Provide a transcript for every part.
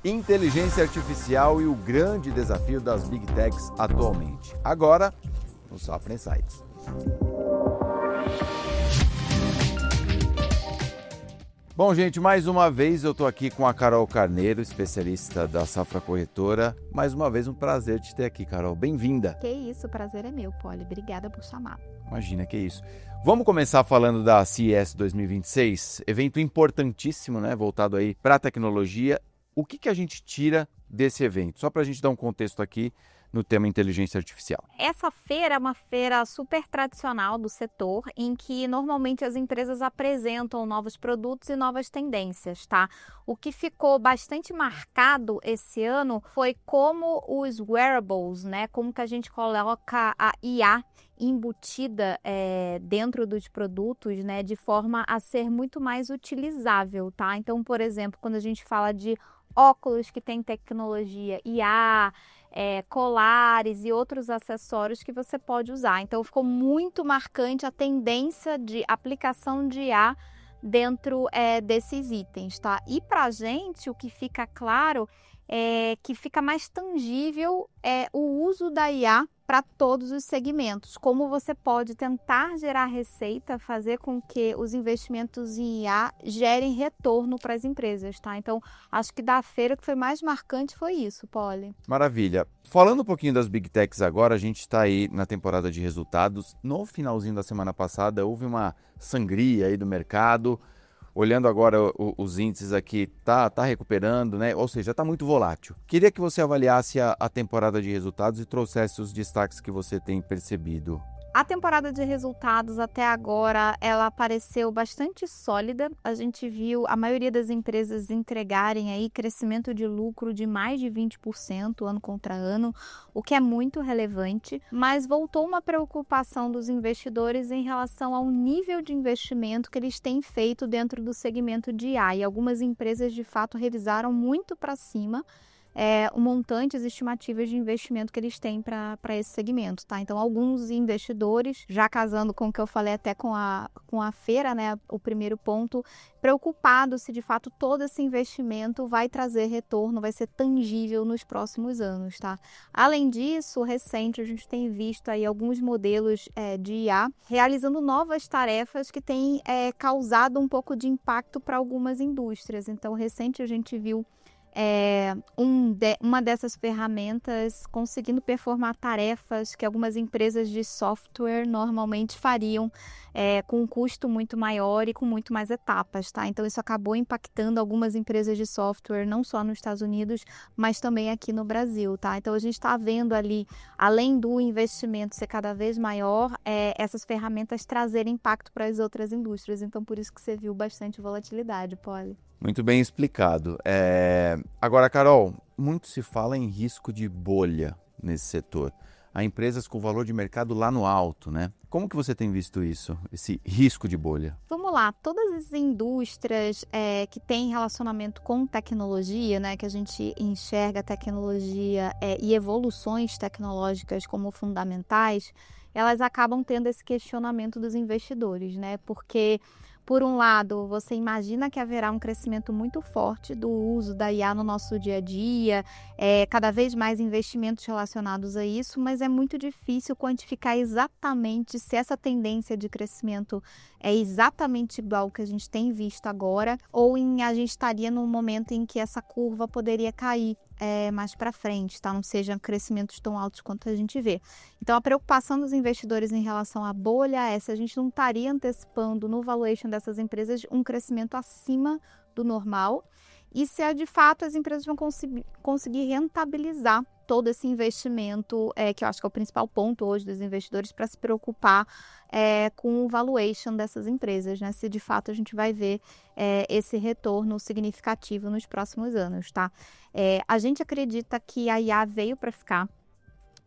Inteligência artificial e o grande desafio das Big Techs atualmente. Agora, no Safra Insights. Bom, gente, mais uma vez eu estou aqui com a Carol Carneiro, especialista da Safra Corretora. Mais uma vez, um prazer te ter aqui, Carol. Bem-vinda. Que isso, o prazer é meu, Poli. Obrigada por chamar. Imagina, que isso. Vamos começar falando da CES 2026, evento importantíssimo, né, voltado aí para a tecnologia. O que a gente tira desse evento? Só para a gente dar um contexto aqui no tema inteligência artificial. Essa feira é uma feira super tradicional do setor, em que normalmente as empresas apresentam novos produtos e novas tendências, tá? O que ficou bastante marcado esse ano foi como os wearables, né? Como que a gente coloca a IA embutida dentro dos produtos, né? De forma a ser muito mais utilizável, tá? Então, por exemplo, quando a gente fala de óculos que tem tecnologia IA, colares e outros acessórios que você pode usar. Então, ficou muito marcante a tendência de aplicação de IA dentro desses itens, tá? E para a gente, o que fica claro é que fica mais tangível o uso da IA para todos os segmentos. Como você pode tentar gerar receita, fazer com que os investimentos em IA gerem retorno para as empresas, tá? Então, acho que da feira que foi mais marcante foi isso, Poli. Maravilha. Falando um pouquinho das Big Techs agora, a gente está aí na temporada de resultados. No finalzinho da semana passada, houve uma sangria aí do mercado. Olhando agora os índices aqui, tá recuperando, né? Ou seja, está muito volátil. Queria que você avaliasse a temporada de resultados e trouxesse os destaques que você tem percebido. A temporada de resultados até agora, ela pareceu bastante sólida. A gente viu a maioria das empresas entregarem aí crescimento de lucro de mais de 20% ano contra ano, o que é muito relevante, mas voltou uma preocupação dos investidores em relação ao nível de investimento que eles têm feito dentro do segmento de IA. E algumas empresas, de fato, revisaram muito para cima o montante, as estimativas de investimento que eles têm para esse segmento, tá? Então, alguns investidores, já casando com o que eu falei até com a feira, né, o primeiro ponto, preocupados se de fato todo esse investimento vai trazer retorno, vai ser tangível nos próximos anos, tá? Além disso, recente, a gente tem visto aí alguns modelos de IA realizando novas tarefas que têm causado um pouco de impacto para algumas indústrias. Então, recente a gente viu uma dessas ferramentas conseguindo performar tarefas que algumas empresas de software normalmente fariam com um custo muito maior e com muito mais etapas, tá? Então, isso acabou impactando algumas empresas de software, não só nos Estados Unidos, mas também aqui no Brasil, tá? Então, a gente está vendo ali, além do investimento ser cada vez maior, essas ferramentas trazerem impacto para as outras indústrias. Então, por isso que você viu bastante volatilidade, Poli. Muito bem explicado. Agora, Carol, muito se fala em risco de bolha nesse setor. Há empresas com valor de mercado lá no alto, né? Como que você tem visto isso, esse risco de bolha? Vamos lá, todas as indústrias que têm relacionamento com tecnologia, né, que a gente enxerga a tecnologia e evoluções tecnológicas como fundamentais, elas acabam tendo esse questionamento dos investidores, né? Porque, por um lado, você imagina que haverá um crescimento muito forte do uso da IA no nosso dia a dia, cada vez mais investimentos relacionados a isso, mas é muito difícil quantificar exatamente se essa tendência de crescimento é exatamente igual ao que a gente tem visto agora, ou a gente estaria num momento em que essa curva poderia cair mais para frente, tá? Não sejam crescimentos tão altos quanto a gente vê. Então, a preocupação dos investidores em relação à bolha é se a gente não estaria antecipando no valuation dessas empresas um crescimento acima do normal e se de fato as empresas vão conseguir rentabilizar todo esse investimento, que eu acho que é o principal ponto hoje dos investidores para se preocupar com o valuation dessas empresas, né? Se de fato a gente vai ver esse retorno significativo nos próximos anos, tá? A gente acredita que a IA veio para ficar.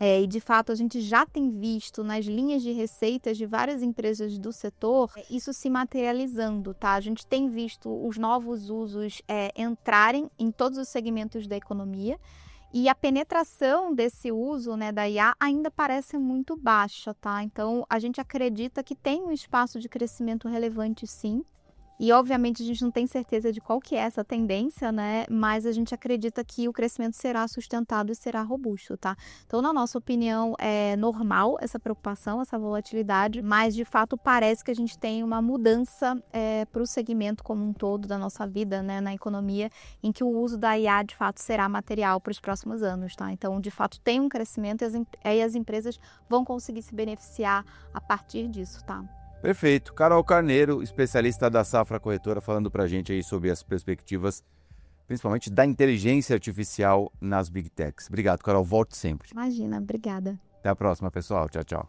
E de fato a gente já tem visto nas linhas de receitas de várias empresas do setor isso se materializando, tá? A gente tem visto os novos usos entrarem em todos os segmentos da economia e a penetração desse uso, né, da IA ainda parece muito baixa, tá? Então a gente acredita que tem um espaço de crescimento relevante sim. E, obviamente, a gente não tem certeza de qual que é essa tendência, né? Mas a gente acredita que o crescimento será sustentado e será robusto, tá? Então, na nossa opinião, é normal essa preocupação, essa volatilidade, mas, de fato, parece que a gente tem uma mudança para o segmento como um todo da nossa vida, né? Na economia, em que o uso da IA, de fato, será material para os próximos anos, tá? Então, de fato, tem um crescimento e as empresas vão conseguir se beneficiar a partir disso, tá? Perfeito. Carol Carneiro, especialista da Safra Corretora, falando para a gente aí sobre as perspectivas, principalmente da inteligência artificial nas Big Techs. Obrigado, Carol. Volte sempre. Imagina, obrigada. Até a próxima, pessoal. Tchau, tchau.